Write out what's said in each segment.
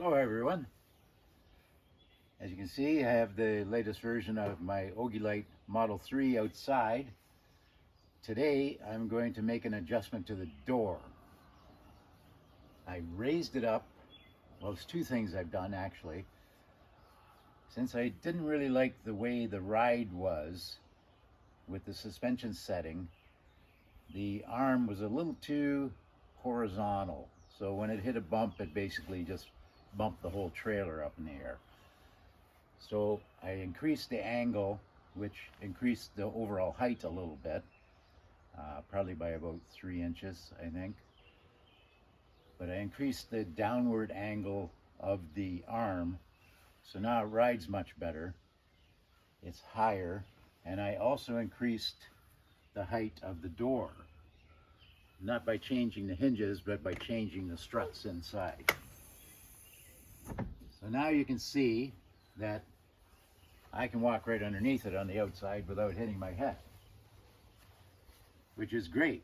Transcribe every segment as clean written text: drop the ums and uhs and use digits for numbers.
Hello everyone. As you can see, I have the latest version of my OgiLite Model 3 outside. Today I'm going to make an adjustment to the door. I raised it up. Well, there's two things I've done actually. Since I didn't really like the way the ride was with the suspension setting, the arm was a little too horizontal. So when it hit a bump, it basically just bumped the whole trailer up in the air. So I increased the angle, which increased the overall height a little bit, probably by about 3 inches, I think. But I increased the downward angle of the arm, so now it rides much better. It's higher, and I also increased the height of the door. Not by changing the hinges, but by changing the struts inside. So now you can see that I can walk right underneath it on the outside without hitting my head, which is great.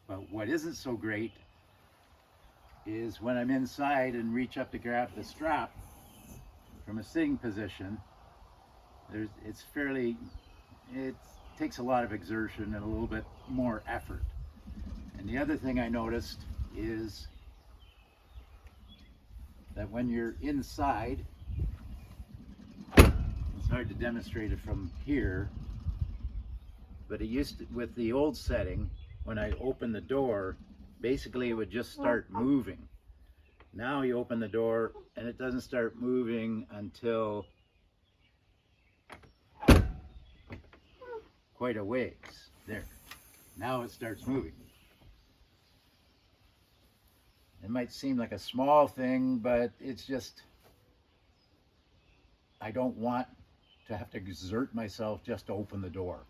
But what isn't so great is when I'm inside and reach up to grab the strap from a sitting position, it takes a lot of exertion and a little bit more effort. And the other thing I noticed is that when you're inside, it's hard to demonstrate it from here, but it used to, with the old setting, when I open the door, basically it would just start moving. Now you open the door and it doesn't start moving until quite a ways. There. Now it starts moving. It might seem like a small thing, but it's just, I don't want to have to exert myself just to open the door.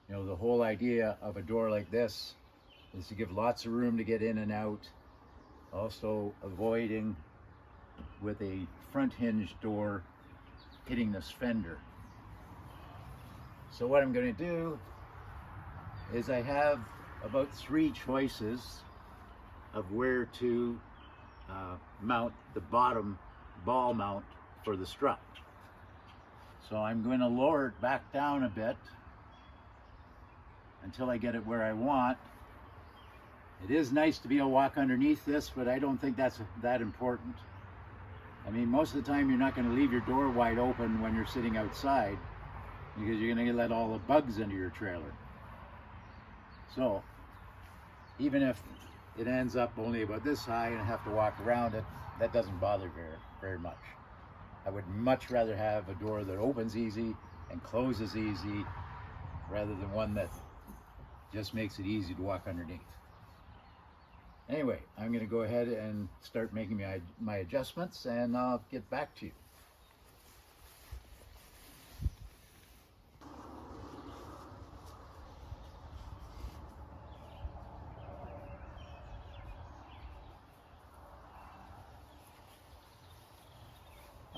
You know, the whole idea of a door like this is to give lots of room to get in and out, also avoiding with a front hinge door hitting this fender. So what I'm going to do is I have about 3 choices of where to mount the bottom ball mount for the strut. So I'm going to lower it back down a bit until I get it where I want. It is nice to be able to walk underneath this, but I don't think that's that important. I mean, most of the time you're not going to leave your door wide open when you're sitting outside because you're going to let all the bugs into your trailer. So even if it ends up only about this high and I have to walk around it, that doesn't bother very much. I would much rather have a door that opens easy and closes easy rather than one that just makes it easy to walk underneath. Anyway, I'm going to go ahead and start making my adjustments, and I'll get back to you.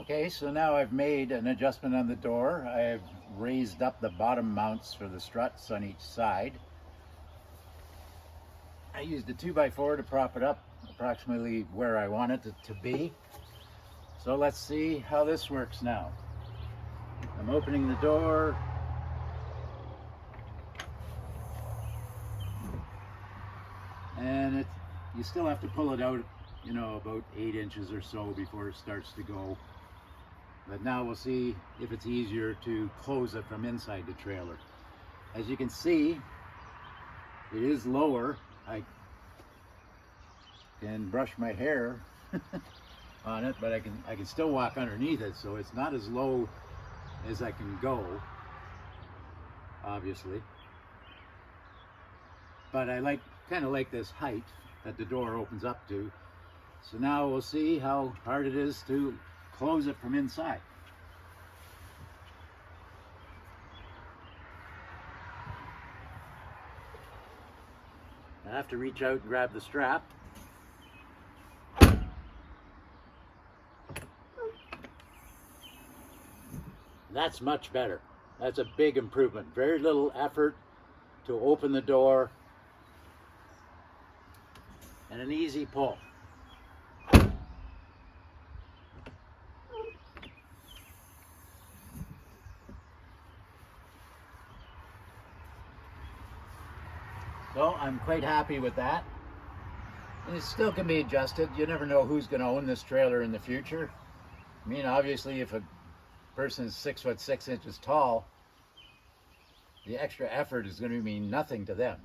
Okay, so now I've made an adjustment on the door. I've raised up the bottom mounts for the struts on each side. I used a 2x4 to prop it up approximately where I want it to be. So let's see how this works now. I'm opening the door. And you still have to pull it out, you know, about 8 inches or so before it starts to go. But now we'll see if it's easier to close it from inside the trailer. As you can see, it is lower. I can brush my hair on it, but I can still walk underneath it, so it's not as low as I can go, obviously. But I kind of like this height that the door opens up to. So now we'll see how hard it is to close it from inside. I have to reach out and grab the strap. That's much better. That's a big improvement. Very little effort to open the door and an easy pull. So I'm quite happy with that. And it still can be adjusted. You never know who's going to own this trailer in the future. I mean, obviously, if a person is 6'6" tall, the extra effort is going to mean nothing to them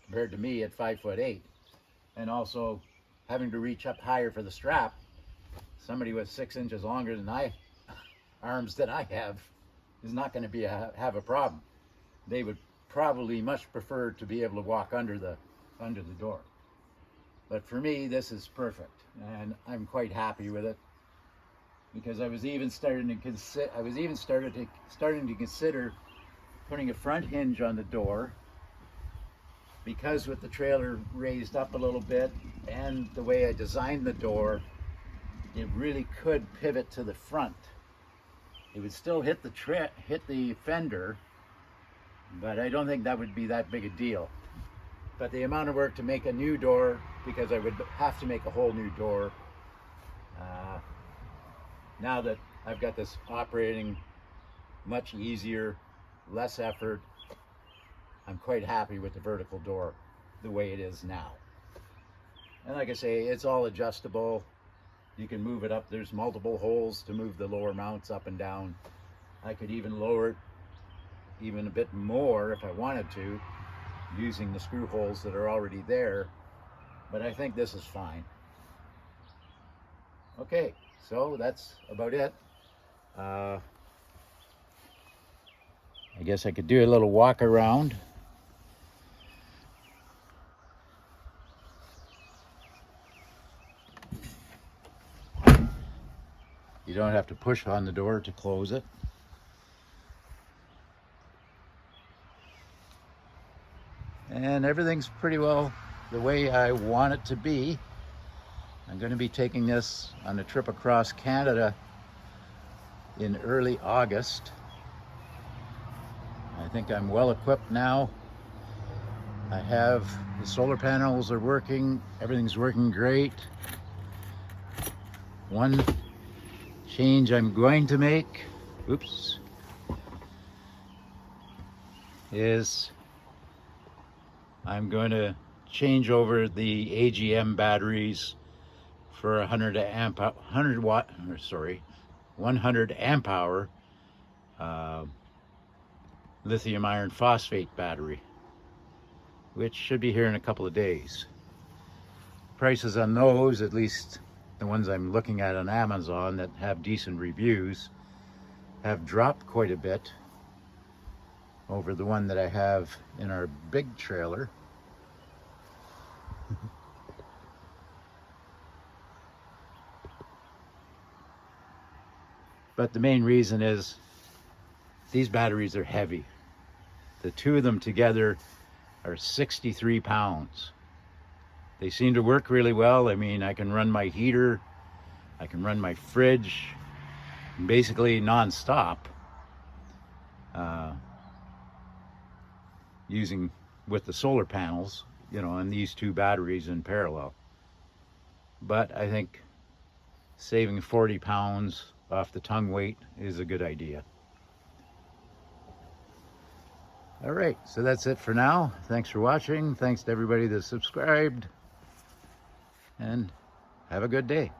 compared to me at 5'8". And also having to reach up higher for the strap. Somebody with 6 inches longer than arms than I have is not going to have a problem. They would probably much prefer to be able to walk under the door. But for me, this is perfect, and I'm quite happy with it, because I was even starting to consider putting a front hinge on the door, because with the trailer raised up a little bit and the way I designed the door, it really could pivot to the front. It would still hit the fender, but I don't think that would be that big a deal. But the amount of work to make a new door, because I would have to make a whole new door, now that I've got this operating much easier, less effort, I'm quite happy with the vertical door the way it is now. And like I say, it's all adjustable. You can move it up. There's multiple holes to move the lower mounts up and down. I could even lower it even a bit more if I wanted to, using the screw holes that are already there, but I think this is fine. Okay, so that's about it. I guess I could do a little walk around. You don't have to push on the door to close it. And everything's pretty well the way I want it to be. I'm going to be taking this on a trip across Canada in early August. I think I'm well equipped now. I have the solar panels are working, everything's working great. One change I'm going to make, is I'm going to change over the AGM batteries for 100 amp hour lithium iron phosphate battery, which should be here in a couple of days. Prices on those, at least the ones I'm looking at on Amazon that have decent reviews, have dropped quite a bit over the one that I have in our big trailer. But the main reason is these batteries are heavy. The two of them together are 63 pounds. They seem to work really well. I mean, I can run my heater, I can run my fridge, basically non-stop, using with the solar panels, you know, and these two batteries in parallel. But I think saving 40 pounds off the tongue weight is a good idea. All right, so that's it for now. Thanks for watching. Thanks to everybody that subscribed, and have a good day.